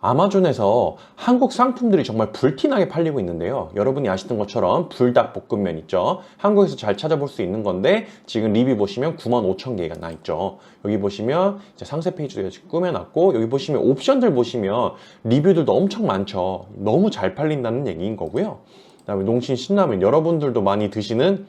아마존에서 한국 상품들이 정말 불티나게 팔리고 있는데요. 여러분이 아시는 것처럼 불닭볶음면 있죠. 한국에서 잘 찾아볼 수 있는 건데 지금 리뷰 보시면 95,000개가 나 있죠. 여기 보시면 이제 상세 페이지도 이렇게 꾸며놨고, 여기 보시면 옵션들 보시면 리뷰들도 엄청 많죠. 너무 잘 팔린다는 얘기인 거고요. 그다음에 농심 신라면, 여러분들도 많이 드시는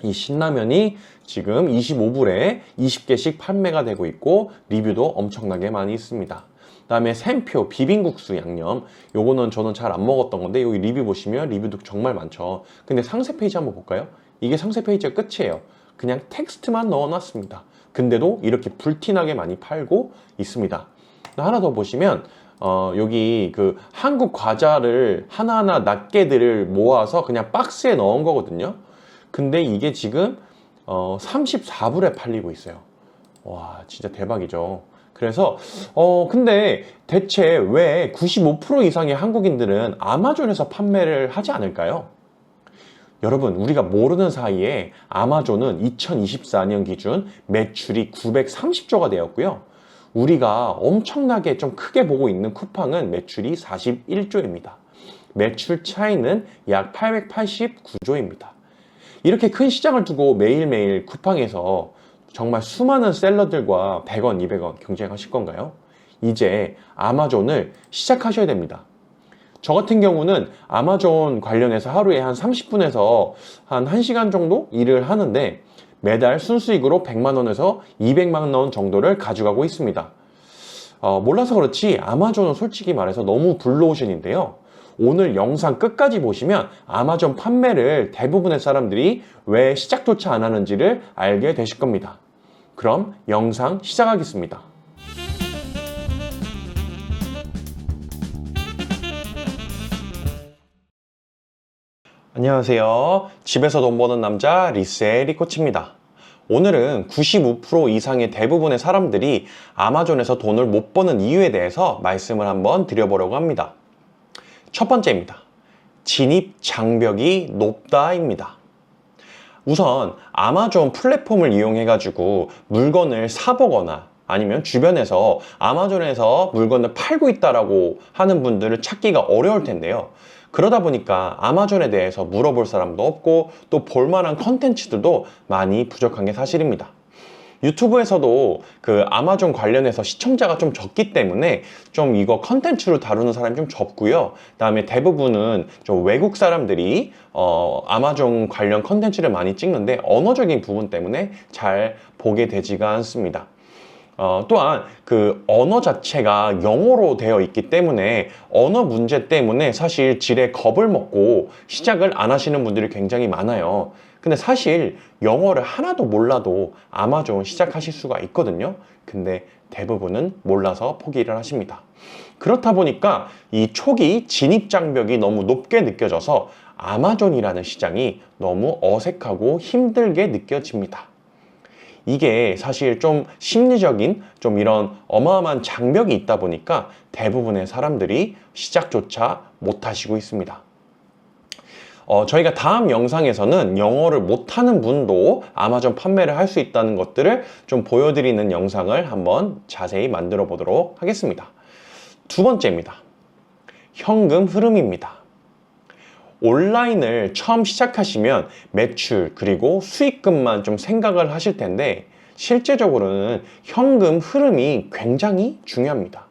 이 신라면이 지금 25불에 20개씩 판매가 되고 있고 리뷰도 엄청나게 많이 있습니다. 그다음에 샘표 비빔국수 양념, 요거는 저는 잘 안 먹었던 건데 여기 리뷰 보시면 리뷰도 정말 많죠. 근데 상세 페이지 한번 볼까요? 이게 상세 페이지가 끝이에요. 그냥 텍스트만 넣어놨습니다. 근데도 이렇게 불티나게 많이 팔고 있습니다. 하나 더 보시면 여기 그 한국 과자를 하나하나 낱개들을 모아서 그냥 박스에 넣은 거거든요. 근데 이게 지금 34불에 팔리고 있어요. 와, 진짜 대박이죠. 그래서 근데 대체 왜 95% 이상의 한국인들은 아마존에서 판매를 하지 않을까요? 여러분, 우리가 모르는 사이에 아마존은 2024년 기준 매출이 930조가 되었고요. 우리가 엄청나게 좀 크게 보고 있는 쿠팡은 매출이 41조입니다. 매출 차이는 약 889조입니다. 이렇게 큰 시장을 두고 매일매일 쿠팡에서 정말 수많은 셀러들과 100원, 200원 경쟁하실 건가요? 이제 아마존을 시작하셔야 됩니다. 저 같은 경우는 아마존 관련해서 하루에 한 30분에서 한 1시간 정도 일을 하는데 매달 순수익으로 100만 원에서 200만 원 정도를 가져가고 있습니다. 몰라서 그렇지 아마존은 솔직히 말해서 너무 블루오션인데요. 오늘 영상 끝까지 보시면 아마존 판매를 대부분의 사람들이 왜 시작조차 안 하는지를 알게 되실 겁니다. 그럼 영상 시작하겠습니다. 안녕하세요. 집에서 돈 버는 남자 리셀 리코치입니다. 오늘은 95% 이상의 대부분의 사람들이 아마존에서 돈을 못 버는 이유에 대해서 말씀을 한번 드려보려고 합니다. 첫 번째입니다. 진입 장벽이 높다입니다. 우선 아마존 플랫폼을 이용해 가지고 물건을 사보거나 아니면 주변에서 아마존에서 물건을 팔고 있다라고 하는 분들을 찾기가 어려울 텐데요. 그러다 보니까 아마존에 대해서 물어볼 사람도 없고 또 볼만한 컨텐츠들도 많이 부족한 게 사실입니다. 유튜브에서도 그 아마존 관련해서 시청자가 좀 적기 때문에 좀 이거 컨텐츠로 다루는 사람이 좀 적고요. 그다음에 대부분은 좀 외국 사람들이 아마존 관련 컨텐츠를 많이 찍는데 언어적인 부분 때문에 잘 보게 되지가 않습니다. 또한 그 언어 자체가 영어로 되어 있기 때문에 언어 문제 때문에 사실 지레 겁을 먹고 시작을 안 하시는 분들이 굉장히 많아요. 근데 사실 영어를 하나도 몰라도 아마존 시작하실 수가 있거든요. 근데 대부분은 몰라서 포기를 하십니다. 그렇다 보니까 이 초기 진입 장벽이 너무 높게 느껴져서 아마존이라는 시장이 너무 어색하고 힘들게 느껴집니다. 이게 사실 좀 심리적인 좀 이런 어마어마한 장벽이 있다 보니까 대부분의 사람들이 시작조차 못 하시고 있습니다. 저희가 다음 영상에서는 영어를 못하는 분도 아마존 판매를 할 수 있다는 것들을 좀 보여드리는 영상을 한번 자세히 만들어 보도록 하겠습니다. 두 번째입니다. 현금 흐름입니다. 온라인을 처음 시작하시면 매출 그리고 수익금만 좀 생각을 하실 텐데 실제적으로는 현금 흐름이 굉장히 중요합니다.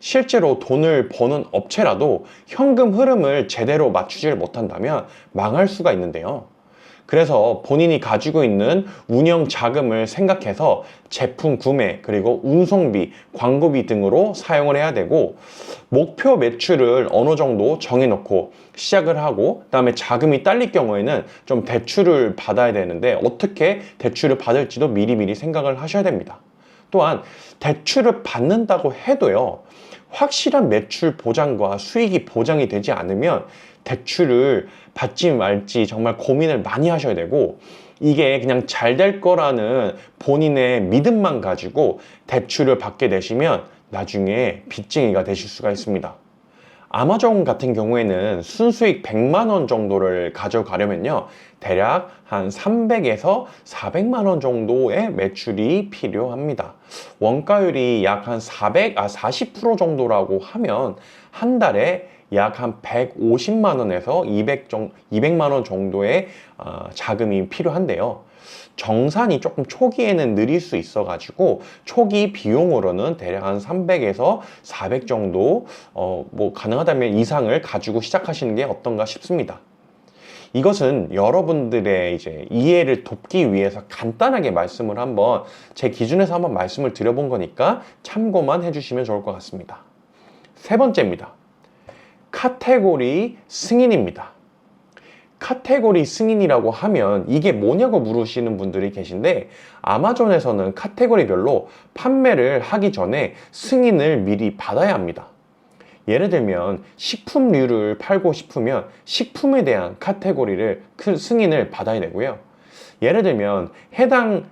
실제로 돈을 버는 업체라도 현금 흐름을 제대로 맞추질 못한다면 망할 수가 있는데요. 그래서 본인이 가지고 있는 운영 자금을 생각해서 제품 구매 그리고 운송비, 광고비 등으로 사용을 해야 되고 목표 매출을 어느 정도 정해놓고 시작을 하고 그다음에 자금이 딸릴 경우에는 좀 대출을 받아야 되는데 어떻게 대출을 받을지도 미리미리 생각을 하셔야 됩니다. 또한 대출을 받는다고 해도요. 확실한 매출 보장과 수익이 보장이 되지 않으면 대출을 받지 말지 정말 고민을 많이 하셔야 되고 이게 그냥 잘 될 거라는 본인의 믿음만 가지고 대출을 받게 되시면 나중에 빚쟁이가 되실 수가 있습니다. 아마존 같은 경우에는 순수익 100만 원 정도를 가져가려면요, 대략 한 300에서 400만 원 정도의 매출이 필요합니다. 원가율이 약 한 40% 정도라고 하면 한 달에 약 한 150만 원에서 200만 원 정도의 자금이 필요한데요. 정산이 조금 초기에는 느릴 수 있어가지고 초기 비용으로는 대략 한 300에서 400 정도 뭐 가능하다면 이상을 가지고 시작하시는 게 어떤가 싶습니다. 이것은 여러분들의 이제 이해를 돕기 위해서 간단하게 말씀을 한번 제 기준에서 한번 말씀을 드려본 거니까 참고만 해주시면 좋을 것 같습니다. 세 번째입니다. 카테고리 승인입니다. 카테고리 승인이라고 하면 이게 뭐냐고 물으시는 분들이 계신데, 아마존에서는 카테고리별로 판매를 하기 전에 승인을 미리 받아야 합니다. 예를 들면 식품류를 팔고 싶으면 식품에 대한 카테고리를 승인을 받아야 되고요. 예를 들면 해당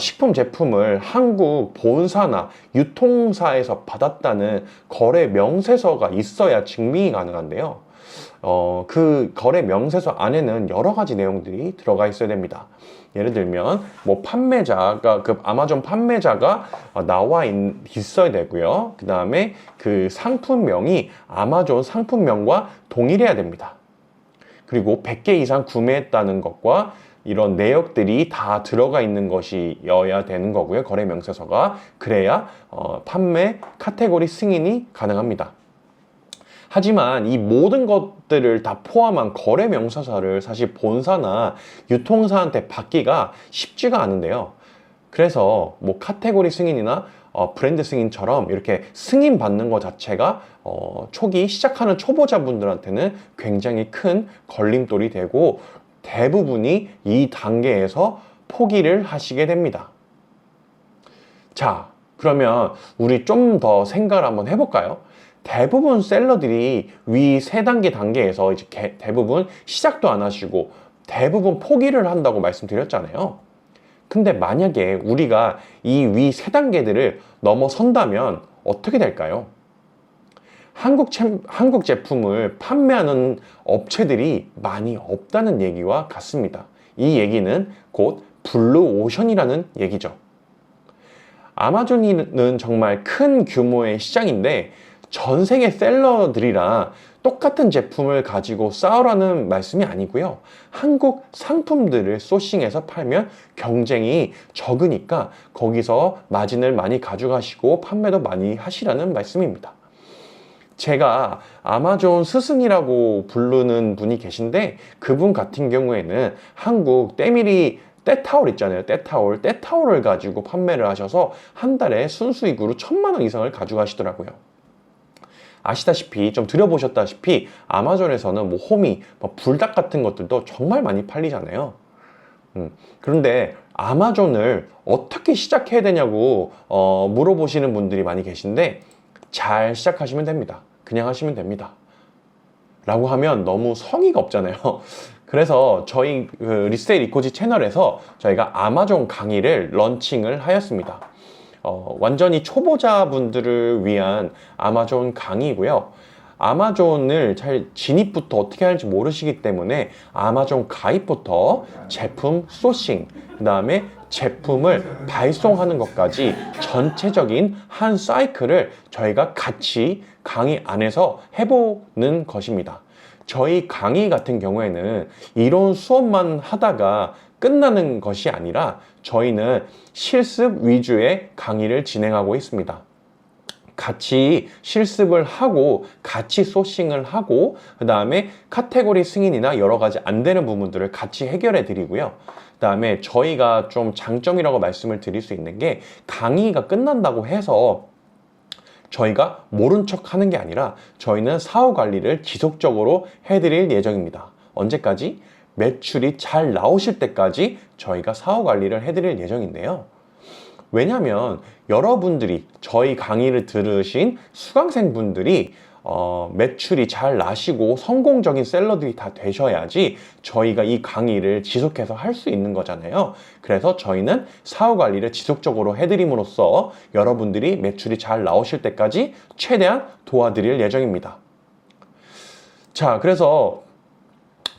식품 제품을 한국 본사나 유통사에서 받았다는 거래 명세서가 있어야 증빙이 가능한데요. 그 거래 명세서 안에는 여러 가지 내용들이 들어가 있어야 됩니다. 예를 들면 뭐 판매자가, 그 아마존 판매자가 나와 있어야 되고요. 그 다음에 그 상품명이 아마존 상품명과 동일해야 됩니다. 그리고 100개 이상 구매했다는 것과 이런 내역들이 다 들어가 있는 것이어야 되는 거고요. 거래 명세서가. 그래야 판매 카테고리 승인이 가능합니다. 하지만 이 모든 것들을 다 포함한 거래 명세서를 사실 본사나 유통사한테 받기가 쉽지가 않은데요. 그래서 뭐 카테고리 승인이나 브랜드 승인처럼 이렇게 승인 받는 것 자체가 초기 시작하는 초보자분들한테는 굉장히 큰 걸림돌이 되고 대부분이 이 단계에서 포기를 하시게 됩니다. 자, 그러면 우리 좀 더 생각을 한번 해볼까요? 대부분 셀러들이 위 3단계 단계에서 이제 대부분 시작도 안 하시고 대부분 포기를 한다고 말씀드렸잖아요. 근데 만약에 우리가 이 위 3단계들을 넘어선다면 어떻게 될까요? 한국 제품을 판매하는 업체들이 많이 없다는 얘기와 같습니다. 이 얘기는 곧 블루오션이라는 얘기죠. 아마존은 정말 큰 규모의 시장인데 전 세계 셀러들이랑 똑같은 제품을 가지고 싸우라는 말씀이 아니고요. 한국 상품들을 소싱해서 팔면 경쟁이 적으니까 거기서 마진을 많이 가져가시고 판매도 많이 하시라는 말씀입니다. 제가 아마존 스승이라고 부르는 분이 계신데 그분 같은 경우에는 한국 때타올 있잖아요. 때타올을 가지고 판매를 하셔서 한 달에 순수익으로 1,000만 원 이상을 가져가시더라고요. 아시다시피 좀 들어보셨다시피 아마존에서는 뭐 호미, 뭐 불닭 같은 것들도 정말 많이 팔리잖아요. 그런데 아마존을 어떻게 시작해야 되냐고 물어보시는 분들이 많이 계신데 잘 시작하시면 됩니다. 그냥 하시면 됩니다. 라고 하면 너무 성의가 없잖아요. 그래서 저희 리세일 이코지 채널에서 저희가 아마존 강의를 런칭을 하였습니다. 완전히 초보자분들을 위한 아마존 강의고요. 아마존을 잘 진입부터 어떻게 하는지 모르시기 때문에 아마존 가입부터 제품 소싱, 그 다음에 제품을 발송하는 것까지 전체적인 한 사이클을 저희가 같이 강의 안에서 해보는 것입니다. 저희 강의 같은 경우에는 이론 수업만 하다가 끝나는 것이 아니라 저희는 실습 위주의 강의를 진행하고 있습니다. 같이 실습을 하고 같이 소싱을 하고 그 다음에 카테고리 승인이나 여러 가지 안 되는 부분들을 같이 해결해 드리고요. 그 다음에 저희가 좀 장점이라고 말씀을 드릴 수 있는 게 강의가 끝난다고 해서 저희가 모른 척 하는 게 아니라 저희는 사후 관리를 지속적으로 해드릴 예정입니다. 언제까지? 매출이 잘 나오실 때까지 저희가 사후 관리를 해드릴 예정인데요. 왜냐하면 여러분들이 저희 강의를 들으신 수강생분들이 매출이 잘 나시고 성공적인 셀러들이 다 되셔야지 저희가 이 강의를 지속해서 할 수 있는 거잖아요. 그래서 저희는 사후 관리를 지속적으로 해드림으로써 여러분들이 매출이 잘 나오실 때까지 최대한 도와드릴 예정입니다. 자, 그래서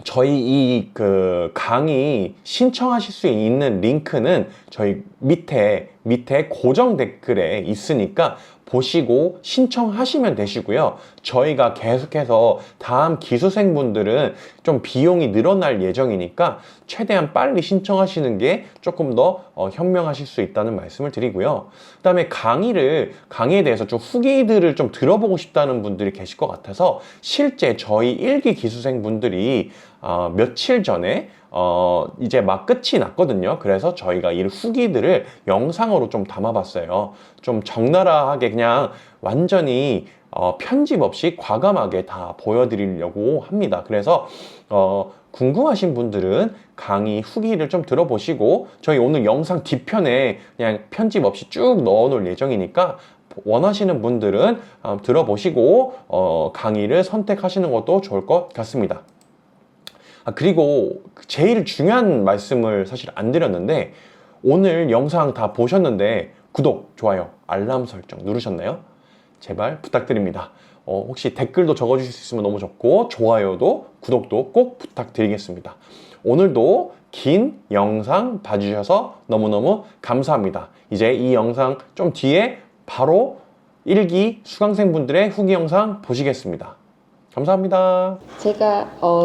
저희 이 그 강의 신청하실 수 있는 링크는 저희 밑에 고정 댓글에 있으니까 보시고 신청하시면 되시고요. 저희가 계속해서 다음 기수생분들은 좀 비용이 늘어날 예정이니까 최대한 빨리 신청하시는 게 조금 더 현명하실 수 있다는 말씀을 드리고요. 그 다음에 강의에 대해서 좀 후기들을 좀 들어보고 싶다는 분들이 계실 것 같아서 실제 저희 1기 기수생분들이 며칠 전에 이제 막 끝이 났거든요. 그래서 저희가 이 후기들을 영상으로 좀 담아봤어요. 좀 적나라하게 그냥 완전히 편집 없이 과감하게 다 보여드리려고 합니다. 그래서 궁금하신 분들은 강의 후기를 좀 들어보시고 저희 오늘 영상 뒤편에 그냥 편집 없이 쭉 넣어놓을 예정이니까 원하시는 분들은 들어보시고 강의를 선택하시는 것도 좋을 것 같습니다. 그리고 제일 중요한 말씀을 사실 안 드렸는데 오늘 영상 다 보셨는데 구독, 좋아요, 알람 설정 누르셨나요? 제발 부탁드립니다. 혹시 댓글도 적어주실 수 있으면 너무 좋고 좋아요도 구독도 꼭 부탁드리겠습니다. 오늘도 긴 영상 봐주셔서 너무너무 감사합니다. 이제 이 영상 좀 뒤에 바로 1기 수강생분들의 후기 영상 보시겠습니다. 감사합니다.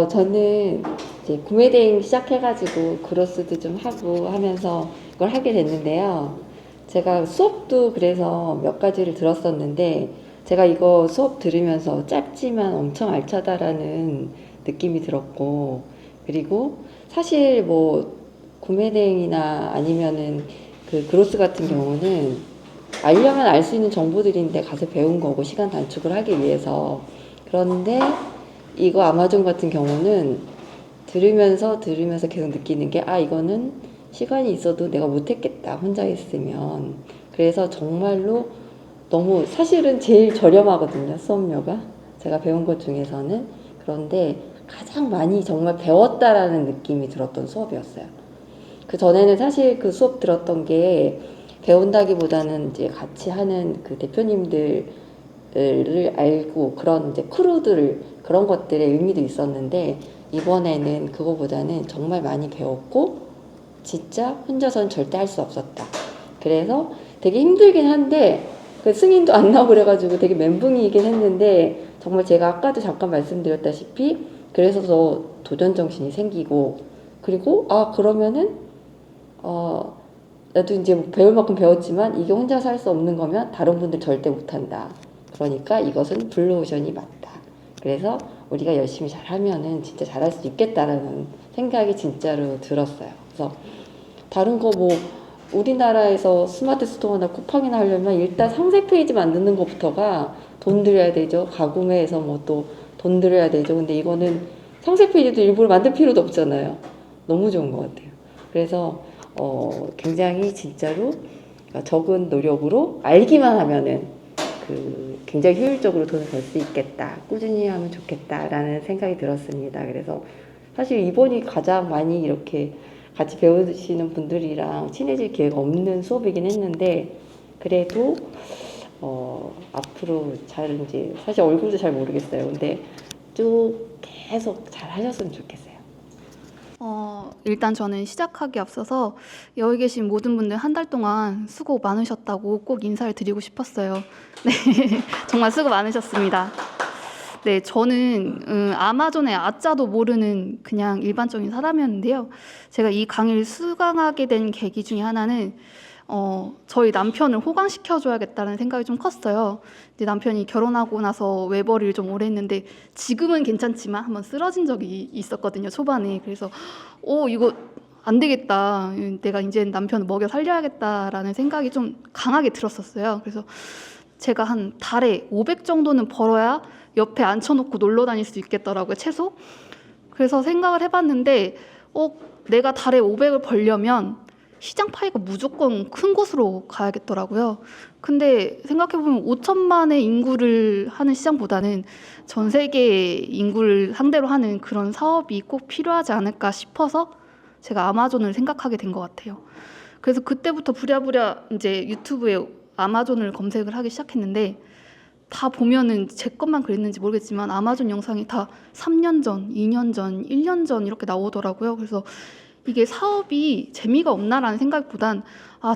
저는 이제 구매 대행 시작해가지고 그로스도 좀 하고 하면서 이걸 하게 됐는데요. 제가 수업도 그래서 몇 가지를 들었었는데 제가 이거 수업 들으면서 짧지만 엄청 알차다라는 느낌이 들었고, 그리고 사실 뭐 구매 대행이나 아니면은 그 그로스 같은 경우는 알려면 알 수 있는 정보들인데 가서 배운 거고 시간 단축을 하기 위해서. 그런데 이거 아마존 같은 경우는 들으면서 계속 느끼는 게 이거는 시간이 있어도 내가 못했겠다 혼자 했으면. 그래서 정말로 너무 사실은 제일 저렴하거든요, 수업료가 제가 배운 것 중에서는. 그런데 가장 많이 정말 배웠다라는 느낌이 들었던 수업이었어요. 그 전에는 사실 그 수업 들었던 게 배운다기보다는 이제 같이 하는 그 대표님들 를 알고 그런 이제 크루들 그런 것들의 의미도 있었는데, 이번에는 그거보다는 정말 많이 배웠고 진짜 혼자서는 절대 할 수 없었다. 그래서 되게 힘들긴 한데 그 승인도 안 나오고 그래가지고 되게 멘붕이긴 했는데, 정말 제가 아까도 잠깐 말씀드렸다시피 그래서 더 도전 정신이 생기고, 그리고 그러면은 나도 이제 뭐 배울 만큼 배웠지만 이게 혼자서 할 수 없는 거면 다른 분들 절대 못한다. 그러니까 이것은 블루오션이 맞다. 그래서 우리가 열심히 잘하면은 진짜 잘할 수 있겠다라는 생각이 진짜로 들었어요. 그래서 다른 거 뭐 우리나라에서 스마트 스토어나 쿠팡이나 하려면 일단 상세 페이지 만드는 것부터가 돈 들여야 되죠. 가구매에서 뭐 또 돈 들여야 되죠. 근데 이거는 상세 페이지도 일부러 만들 필요도 없잖아요. 너무 좋은 것 같아요. 그래서 굉장히 진짜로 적은 노력으로 알기만 하면은 굉장히 효율적으로 돈을 벌 수 있겠다, 꾸준히 하면 좋겠다라는 생각이 들었습니다. 그래서 사실 이번이 가장 많이 이렇게 같이 배우시는 분들이랑 친해질 기회가 없는 수업이긴 했는데, 그래도 앞으로 잘 이제 사실 얼굴도 잘 모르겠어요. 근데 쭉 계속 잘 하셨으면 좋겠어요. 일단 저는 시작하기 앞서서 여기 계신 모든 분들 한 달 동안 수고 많으셨다고 꼭 인사를 드리고 싶었어요. 네, 정말 수고 많으셨습니다. 네, 저는 아마존의 아짜도 모르는 그냥 일반적인 사람이었는데요. 제가 이 강의를 수강하게 된 계기 중에 하나는 저희 남편을 호강시켜줘야겠다는 생각이 좀 컸어요. 근데 남편이 결혼하고 나서 외벌이를 좀 오래 했는데 지금은 괜찮지만 한번 쓰러진 적이 있었거든요, 초반에. 그래서 이거 안 되겠다. 내가 이제 남편을 먹여 살려야겠다라는 생각이 좀 강하게 들었었어요. 그래서 제가 한 달에 500 정도는 벌어야 옆에 앉혀놓고 놀러 다닐 수 있겠더라고요, 최소. 그래서 생각을 해봤는데 내가 달에 500을 벌려면 시장 파이가 무조건 큰 곳으로 가야겠더라고요. 근데 생각해보면 5천만의 인구를 하는 시장보다는 전 세계 인구를 상대로 하는 그런 사업이 꼭 필요하지 않을까 싶어서 제가 아마존을 생각하게 된 것 같아요. 그래서 그때부터 부랴부랴 이제 유튜브에 아마존을 검색을 하기 시작했는데 다 보면은 제 것만 그랬는지 모르겠지만 아마존 영상이 다 3년 전, 2년 전, 1년 전 이렇게 나오더라고요. 그래서 이게 사업이 재미가 없나라는 생각보단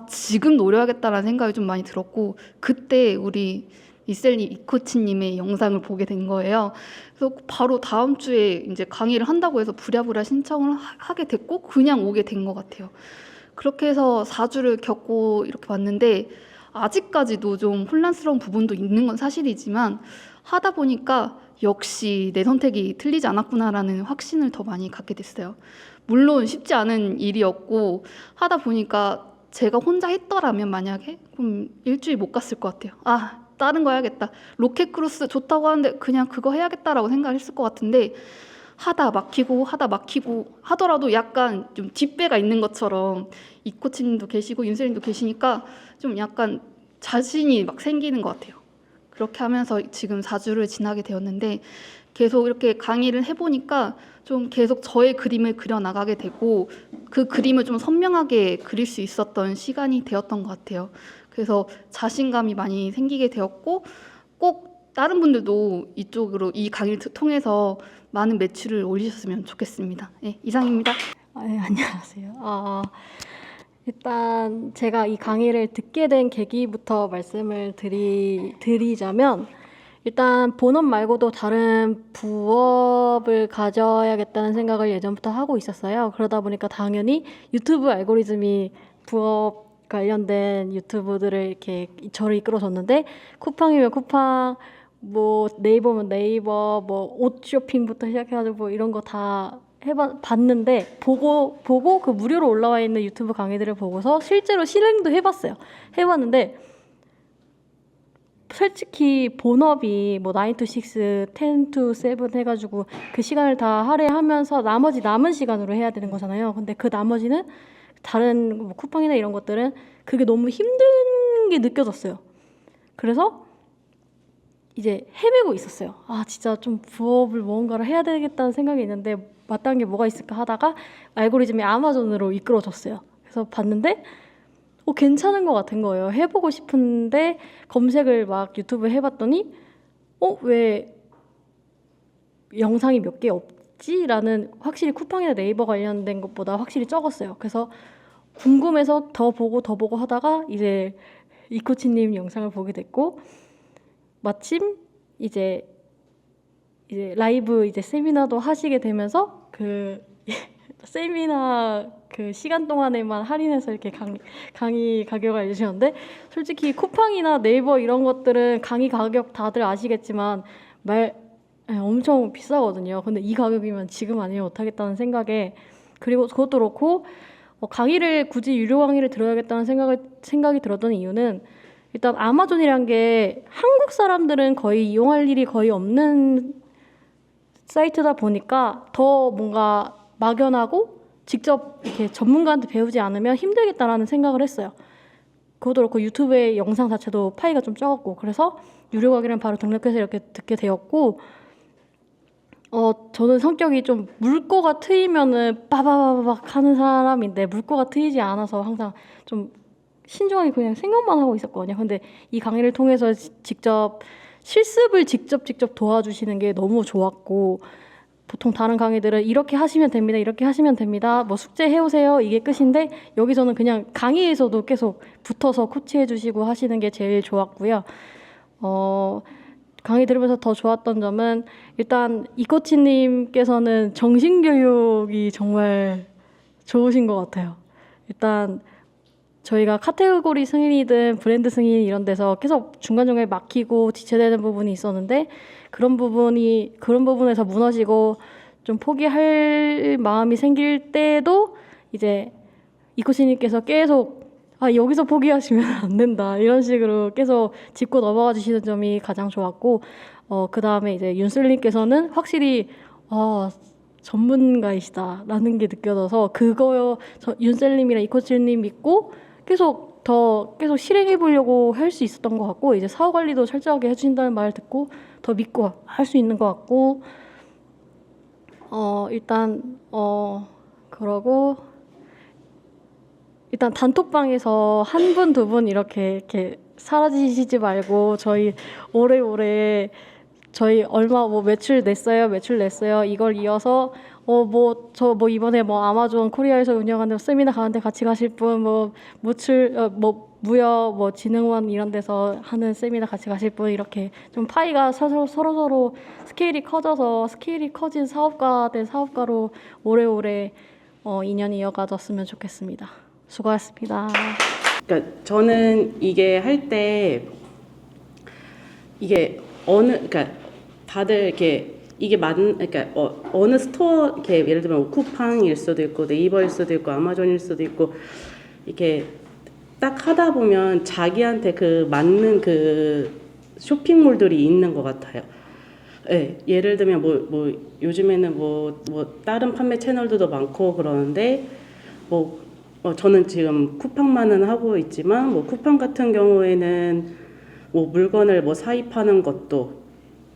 지금 노려야겠다라는 생각이 좀 많이 들었고, 그때 우리 이셀님, 이코치님의 영상을 보게 된 거예요. 그래서 바로 다음 주에 이제 강의를 한다고 해서 부랴부랴 신청을 하게 됐고 그냥 오게 된 것 같아요. 그렇게 해서 4주를 겪고 이렇게 왔는데 아직까지도 좀 혼란스러운 부분도 있는 건 사실이지만 하다 보니까 역시 내 선택이 틀리지 않았구나라는 확신을 더 많이 갖게 됐어요. 물론 쉽지 않은 일이었고 하다 보니까 제가 혼자 했더라면 만약에 그럼 일주일 못 갔을 것 같아요. 다른 거 해야겠다. 로켓 크루스 좋다고 하는데 그냥 그거 해야겠다라고 생각을 했을 것 같은데 하다 막히고 하더라도 약간 좀 뒷배가 있는 것처럼 이 코치님도 계시고 윤세님도 계시니까 좀 약간 자신이 막 생기는 것 같아요. 그렇게 하면서 지금 4주를 지나게 되었는데 계속 이렇게 강의를 해보니까 좀 계속 저의 그림을 그려나가게 되고 그 그림을 좀 선명하게 그릴 수 있었던 시간이 되었던 것 같아요. 그래서 자신감이 많이 생기게 되었고 꼭 다른 분들도 이쪽으로 이 강의를 통해서 많은 매출을 올리셨으면 좋겠습니다. 네, 이상입니다. 네, 안녕하세요. 일단 제가 이 강의를 듣게 된 계기부터 말씀을 드리자면 일단 본업 말고도 다른 부업을 가져야겠다는 생각을 예전부터 하고 있었어요. 그러다 보니까 당연히 유튜브 알고리즘이 부업 관련된 유튜브들을 이렇게 저를 이끌어줬는데 쿠팡이면 쿠팡, 뭐 네이버면 네이버, 뭐 옷 쇼핑부터 시작해가지고 뭐 이런 거 다 봤는데 보고 그 무료로 올라와 있는 유튜브 강의들을 보고서 실제로 실행도 해봤는데 솔직히 본업이 뭐 9 to 6, 10 to 7 해가지고 그 시간을 다 할애하면서 나머지 남은 시간으로 해야 되는 거잖아요. 근데 그 나머지는 다른 뭐 쿠팡이나 이런 것들은 그게 너무 힘든 게 느껴졌어요. 그래서 이제 헤매고 있었어요. 진짜 좀 부업을 뭔가를 해야 되겠다는 생각이 있는데 마땅한 게 뭐가 있을까 하다가 알고리즘이 아마존으로 이끌어졌어요. 그래서 봤는데 괜찮은 것 같은 거예요. 해보고 싶은데 검색을 막 유튜브에 해봤더니 왜 영상이 몇 개 없지? 라는 확실히 쿠팡이나 네이버 관련된 것보다 확실히 적었어요. 그래서 궁금해서 더 보고 하다가 이제 이코치님 영상을 보게 됐고 마침 이제 라이브 세미나도 하시게 되면서 그 세미나 그 시간 동안에만 할인해서 이렇게 강의 가격을 알려주셨는데 솔직히 쿠팡이나 네이버 이런 것들은 강의 가격 다들 아시겠지만 엄청 비싸거든요. 근데 이 가격이면 지금 아니면 못하겠다는 생각에 그리고 그것도 그렇고 강의를 굳이 유료 강의를 들어야겠다는 생각이 들었던 이유는 일단 아마존이란 게 한국 사람들은 거의 이용할 일이 거의 없는 사이트다 보니까 더 뭔가 막연하고 직접 이렇게 전문가한테 배우지 않으면 힘들겠다라는 생각을 했어요. 그것도 그렇고 유튜브의 영상 자체도 파이가 좀 적었고 그래서 유료 강의를 바로 등록해서 이렇게 듣게 되었고 저는 성격이 좀 물꼬가 트이면은 빠바바박 하는 사람인데 물꼬가 트이지 않아서 항상 좀 신중하게 그냥 생각만 하고 있었거든요. 근데 이 강의를 통해서 실습을 직접 도와주시는 게 너무 좋았고 보통 다른 강의들은 이렇게 하시면 됩니다. 뭐 숙제 해오세요. 이게 끝인데 여기서는 그냥 강의에서도 계속 붙어서 코치해 주시고 하시는 게 제일 좋았고요. 강의 들으면서 더 좋았던 점은 일단 이 코치님께서는 정신교육이 정말 좋으신 것 같아요. 일단 저희가 카테고리 승인이든 브랜드 승인 이런 데서 계속 중간중간에 막히고 지체되는 부분이 있었는데 그런 부분에서 무너지고 좀 포기할 마음이 생길 때도 이제 이코치님께서 계속 여기서 포기하시면 안 된다 이런 식으로 계속 짚고 넘어가 주시는 점이 가장 좋았고 그 다음에 이제 윤슬님께서는 확실히 전문가이시다라는 게 느껴져서 윤슬님이랑 이코치님 믿고 계속 실행해 보려고 할 수 있었던 것 같고 이제 사후 관리도 철저하게 해주신다는 말을 듣고 더 믿고 할 수 있는 것 같고 일단 그러고 일단 단톡방에서 한 분, 두 분 이렇게 사라지시지 말고 저희 오래오래 저희 얼마 뭐 매출 냈어요 이걸 이어서 저 이번에 뭐 아마존 코리아에서 운영하는 세미나 가는데 같이 가실 분, 뭐 무역 뭐 진흥원 이런 데서 하는 세미나 같이 가실 분, 이렇게 좀 파이가 서로 스케일이 커져서 스케일이 커진 사업가 된 사업가로 오래오래 인연이 이어가졌으면 좋겠습니다. 수고하셨습니다. 그러니까 저는 이게 할 때 이게 그러니까 다들 이렇게 이게 그러니까 어느 스토어 이렇게 예를 들면 쿠팡일 수도 있고 네이버일 수도 있고 아마존일 수도 있고 이렇게 딱 하다 보면 자기한테 그 맞는 그 쇼핑몰들이 있는 것 같아요. 네, 예를 들면 뭐 요즘에는 뭐 다른 판매 채널들도 많고 그러는데 저는 지금 쿠팡만은 하고 있지만 뭐 쿠팡 같은 경우에는 뭐 물건을 뭐 사입하는 것도,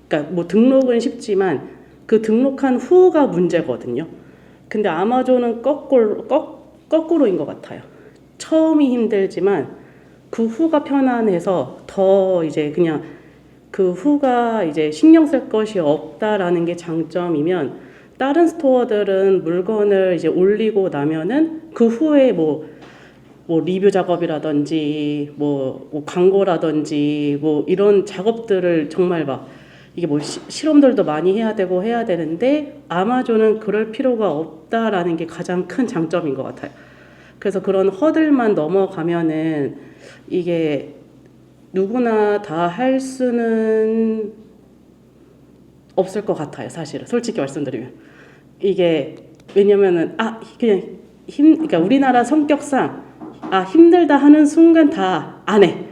그러니까 뭐 등록은 쉽지만 그 등록한 후가 문제거든요. 근데 아마존은 거꾸로인 것 같아요. 처음이 힘들지만 그 후가 편안해서 더 이제 그냥 그 후가 이제 신경 쓸 것이 없다라는 게 장점이면, 다른 스토어들은 물건을 이제 올리고 나면은 그 후에 뭐 리뷰 작업이라든지 뭐 광고라든지 뭐 이런 작업들을 정말 막 이게 뭐 실험들도 많이 해야 되는데 아마존은 그럴 필요가 없다라는 게 가장 큰 장점인 것 같아요. 그래서 그런 허들만 넘어가면은 이게 누구나 다 할 수는 없을 것 같아요. 사실은 솔직히 말씀드리면 이게 왜냐면은 그러니까 우리나라 성격상 힘들다 하는 순간 다 안 해.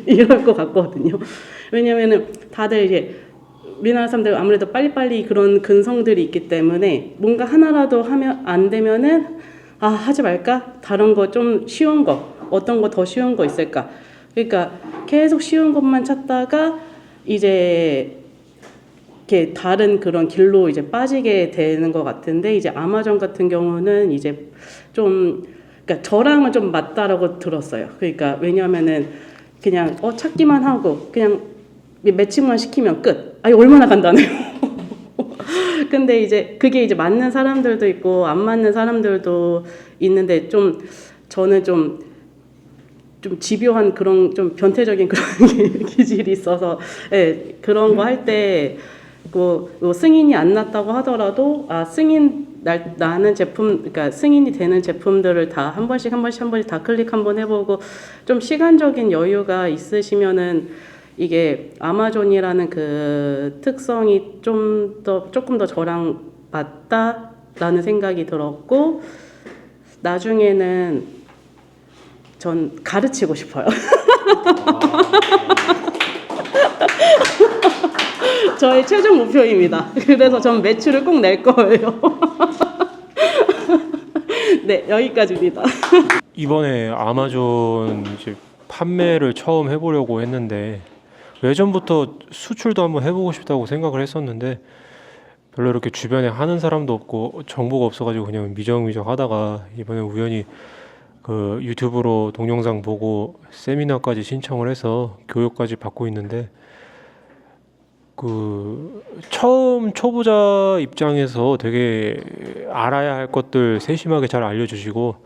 이럴 것 같거든요. 왜냐면은 다들 이제 우리나라 사람들 아무래도 빨리빨리 그런 근성들이 있기 때문에 뭔가 하나라도 하면 안 되면은 하지 말까? 다른 거 좀 쉬운 거, 어떤 거 더 쉬운 거 있을까? 그러니까 계속 쉬운 것만 찾다가 이제 이렇게 다른 그런 길로 이제 빠지게 되는 것 같은데, 이제 아마존 같은 경우는 이제 좀 그러니까 저랑은 좀 맞다라고 들었어요. 그러니까 왜냐하면은 그냥 찾기만 하고 그냥 매칭만 시키면 끝. 얼마나 간단해요. 근데 이제 그게 이제 맞는 사람들도 있고 안 맞는 사람들도 있는데 저는 좀 집요한 그런 좀 변태적인 그런 기질이 있어서 그런 거 할 때 뭐 승인이 안 났다고 하더라도 나는 제품, 그러니까 승인이 되는 제품들을 다 한 번씩 다 클릭 한번 해보고, 좀 시간적인 여유가 있으시면은 이게 아마존이라는 그 특성이 조금 더 저랑 맞다라는 생각이 들었고, 나중에는 전 가르치고 싶어요. 저의 최종 목표입니다. 그래서 전 매출을 꼭 낼 거예요. 네, 여기까지입니다. 이번에 아마존 이제 판매를 처음 해보려고 했는데, 예전부터 수출도 한번 해보고 싶다고 생각을 했었는데 별로 이렇게 주변에 하는 사람도 없고 정보가 없어가지고 그냥 미정미정 하다가 이번에 우연히 그 유튜브로 동영상 보고 세미나까지 신청을 해서 교육까지 받고 있는데, 그 처음 초보자 입장에서 되게 알아야 할 것들 세심하게 잘 알려주시고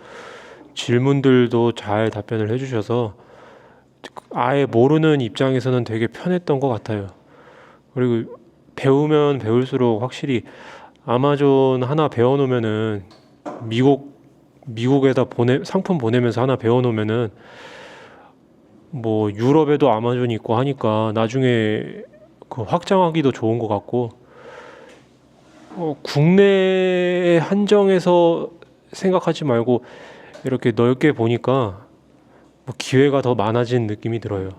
질문들도 잘 답변을 해주셔서 아예 모르는 입장에서는 되게 편했던 것 같아요. 그리고 배우면 배울수록 확실히 아마존 하나 배워놓으면은 미국에다 상품 보내면서 하나 배워놓으면은 뭐 유럽에도 아마존이 있고 하니까 나중에 그 확장하기도 좋은 것 같고, 국내에 한정해서 생각하지 말고 이렇게 넓게 보니까 뭐 기회가 더 많아진 느낌이 들어요.